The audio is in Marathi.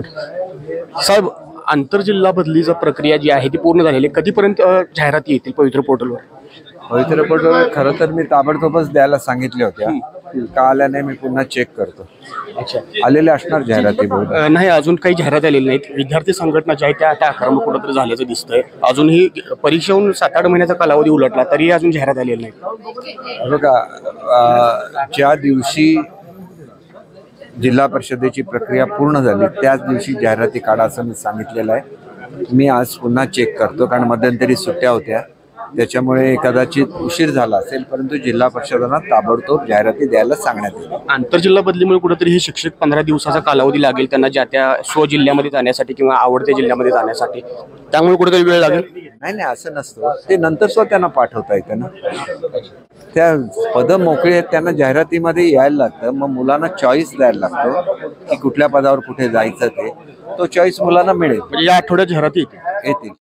साहेब, आंतरजिल्हा बदलीची प्रक्रिया जी आहे ती पूर्ण झालेली आहे. कधीपर्यंत जाहिराती येतील पवित्र पोर्टलवर? पवित्र पोर्टलवर खरं तर मी ताबडतोबच द्यायला सांगितले होत्या. का आल्या नाही मी पुन्हा चेक करतो. अच्छा, आलेले असणार जाहिराती बहुधा. नाही, अजून काही जाहिरात आलेली नाहीत. विद्यार्थी संघटना ज्या आहेत त्या आता आक्रमक कुठंतरी झाल्याचं दिसतंय. अजूनही परीक्षा होऊन 7-8 महिन्याचा कालावधी उलटला तरी अजून जाहिरात आलेली नाही. बघा, ज्या दिवशी जिल्हा परिषदेची प्रक्रिया पूर्ण झाली त्याच दिवशी जाहिराती काढा असं मी सांगितलेलं आहे. मी आज पुन्हा चेक करतो कारण मध्यंतरी सुट्ट्या होत्या त्याच्यामुळे कदाचित उशीर झाला असेल, परंतु जिल्हा परिषदांना ताबडतोब जाहिराती द्यायला सांगण्यात येईल. आंतरजिल्हा बदलीमुळे कुठेतरी हे शिक्षक 15 दिवसाचा कालावधी लागेल त्यांना ज्या त्या स्वजिल्ह्यामध्ये जाण्यासाठी किंवा आवडत्या जिल्ह्यामध्ये जाण्यासाठी, त्यामुळे कुठेतरी वेळ लागेल. नाही, असं नसतं. ते नंतर सुद्धा त्यांना पाठवता येतं ना. त्या पदं मोकळी आहेत, त्यांना जाहिरातीमध्ये यायला लागतं. मग मुलांना चॉईस द्यायला लागतो की कुठल्या पदावर कुठे जायचं ते. तो चॉईस मुलांना मिळेल. म्हणजे या आठवड्यात जाहिराती येतील.